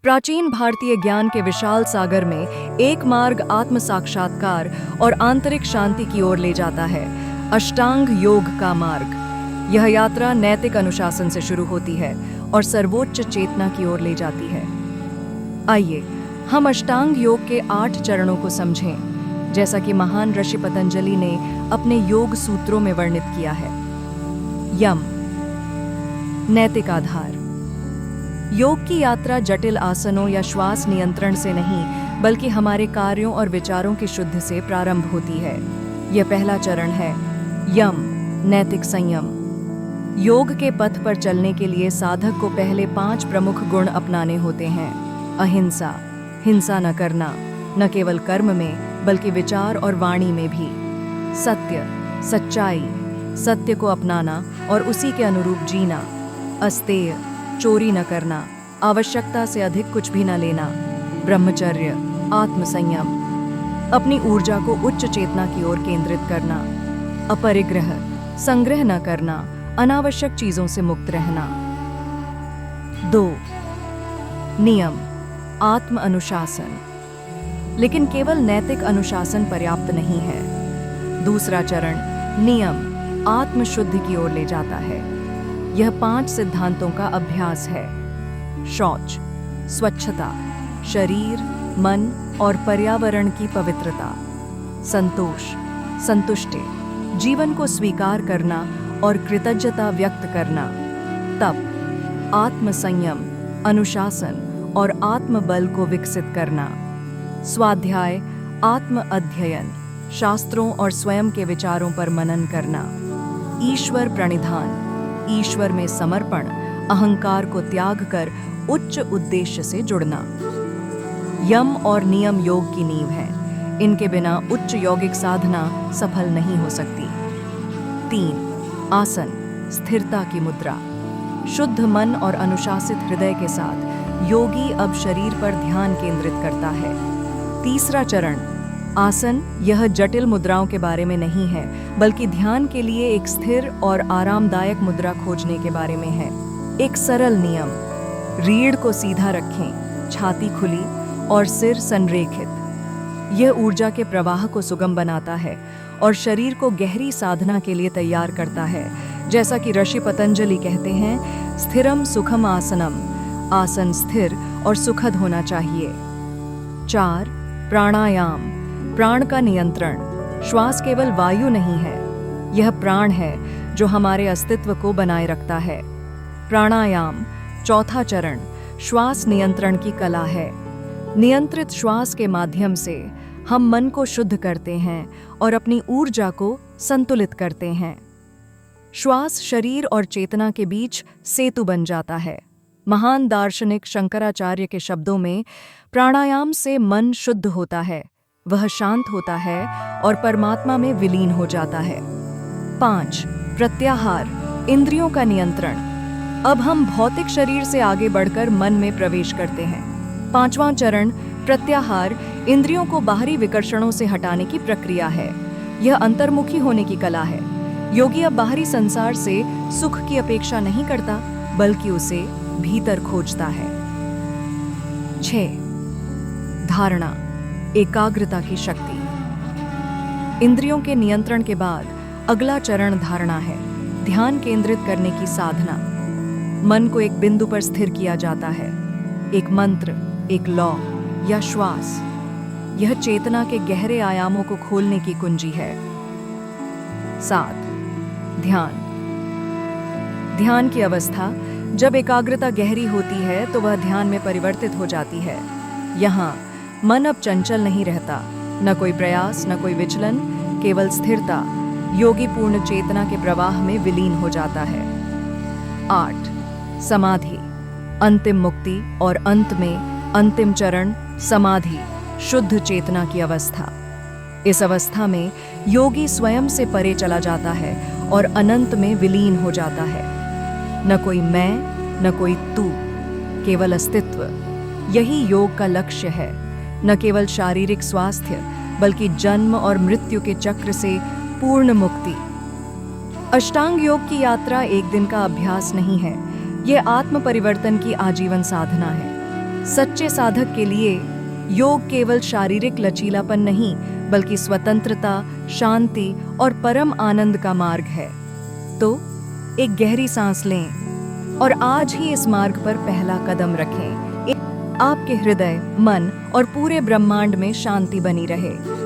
प्राचीन भारतीय ज्ञान के विशाल सागर में एक मार्ग आत्म साक्षात्कार और आंतरिक शांति की ओर ले जाता है, अष्टांग योग का मार्ग। यह यात्रा नैतिक अनुशासन से शुरू होती है और सर्वोच्च चेतना की ओर ले जाती है। आइए हम अष्टांग योग के 8 चरणों को समझें, जैसा कि महान ऋषि पतंजलि ने अपने योग सूत्रों में वर्णित किया है। यम, नैतिक आधार। योग की यात्रा जटिल आसनों या श्वास नियंत्रण से नहीं, बल्कि हमारे कार्यों और विचारों की शुद्धि से प्रारंभ होती है। यह पहला चरण है, यम, नैतिक संयम। योग के पथ पर चलने के लिए साधक को पहले 5 प्रमुख गुण अपनाने होते हैं। अहिंसा, हिंसा न करना, न केवल कर्म में बल्कि विचार और वाणी में भी। सत्य, सच्चाई, सत्य को अपनाना और उसी के अनुरूप जीना। अस्तेय, चोरी न करना, आवश्यकता से अधिक कुछ भी न लेना। ब्रह्मचर्य, आत्मसंयम, अपनी ऊर्जा को उच्च चेतना की ओर केंद्रित करना। अपरिग्रह, संग्रह न करना, अनावश्यक चीजों से मुक्त रहना। 2. नियम, आत्म अनुशासन। लेकिन केवल नैतिक अनुशासन पर्याप्त नहीं है। दूसरा चरण, नियम, आत्मशुद्धि की ओर ले जाता है। यह 5 सिद्धांतों का अभ्यास है। शौच, स्वच्छता, शरीर, मन और पर्यावरण की पवित्रता। संतोष, संतुष्टि, जीवन को स्वीकार करना और कृतज्ञता व्यक्त करना। तप, आत्मसंयम, अनुशासन और आत्मबल को विकसित करना। स्वाध्याय, आत्म अध्ययन, शास्त्रों और स्वयं के विचारों पर मनन करना। ईश्वर प्रणिधान, ईश्वर में समर्पण, अहंकार को त्याग कर उच्च उद्देश्य से जुड़ना। यम और नियम योग की नींव है। इनके बिना उच्च यौगिक साधना सफल नहीं हो सकती। 3. आसन, स्थिरता की मुद्रा। शुद्ध मन और अनुशासित हृदय के साथ योगी अब शरीर पर ध्यान केंद्रित करता है। तीसरा चरण, आसन, यह जटिल मुद्राओं के बारे में नहीं है, बल्कि ध्यान के लिए एक स्थिर और आरामदायक मुद्रा खोजने के बारे में है। एक सरल नियम, रीढ़ को सीधा रखें, छाती खुली और सिर संरेखित। यह ऊर्जा के प्रवाह को सुगम बनाता है और शरीर को गहरी साधना के लिए तैयार करता है। जैसा कि ऋषि पतंजलि कहते हैं, स्थिरम सुखम आसनम, आसन स्थिर और सुखद होना चाहिए। 4. प्राणायाम, प्राण का नियंत्रण। श्वास केवल वायु नहीं है, यह प्राण है जो हमारे अस्तित्व को बनाए रखता है। प्राणायाम, चौथा चरण, श्वास नियंत्रण की कला है। नियंत्रित श्वास के माध्यम से हम मन को शुद्ध करते हैं और अपनी ऊर्जा को संतुलित करते हैं। श्वास शरीर और चेतना के बीच सेतु बन जाता है। महान दार्शनिक शंकराचार्य के शब्दों में, प्राणायाम से मन शुद्ध होता है, वह शांत होता है और परमात्मा में विलीन हो जाता है। 5. प्रत्याहार, इंद्रियों का नियंत्रण। अब हम भौतिक शरीर से आगे बढ़कर मन में प्रवेश करते हैं। 5वां चरण, प्रत्याहार, इंद्रियों को बाहरी विकर्षणों से हटाने की प्रक्रिया है। यह अंतर्मुखी होने की कला है। योगी अब बाहरी संसार से सुख की अपेक्षा नहीं करता, बल्कि उसे भीतर खोजता है। 6. धारणा, एकाग्रता की शक्ति। इंद्रियों के नियंत्रण के बाद अगला चरण धारणा है, ध्यान केंद्रित करने की साधना। मन को एक बिंदु पर स्थिर किया जाता है, एक मंत्र, एक लौ या श्वास। यह चेतना के गहरे आयामों को खोलने की कुंजी है। 7. ध्यान, ध्यान की अवस्था, जब एकाग्रता गहरी होती है तो वह ध्यान में परिवर्तित हो जाती है। यहाँ मन अब चंचल नहीं रहता, न कोई प्रयास, न कोई विचलन, केवल स्थिरता। योगी पूर्ण चेतना के प्रवाह में विलीन हो जाता है। 8. समाधि, अंतिम मुक्ति और अंत में अंतिम चरण, समाधि, शुद्ध चेतना की अवस्था। इस अवस्था में योगी स्वयं से परे चला जाता है और अनंत में विलीन हो जाता है। न कोई मैं, न कोई तू, केवल अस्तित्व। यही योग का लक्ष्य है, न केवल शारीरिक स्वास्थ्य, बल्कि जन्म और मृत्यु के चक्र से पूर्ण मुक्ति। अष्टांग योग की यात्रा एक दिन का अभ्यास नहीं है, यह आत्म परिवर्तन की आजीवन साधना है। सच्चे साधक के लिए योग केवल शारीरिक लचीलापन नहीं, बल्कि स्वतंत्रता, शांति और परम आनंद का मार्ग है। तो एक गहरी सांस लें और आज ही इस मार्ग पर पहला कदम रखें। आपके हृदय, मन और पूरे ब्रह्मांड में शांति बनी रहे।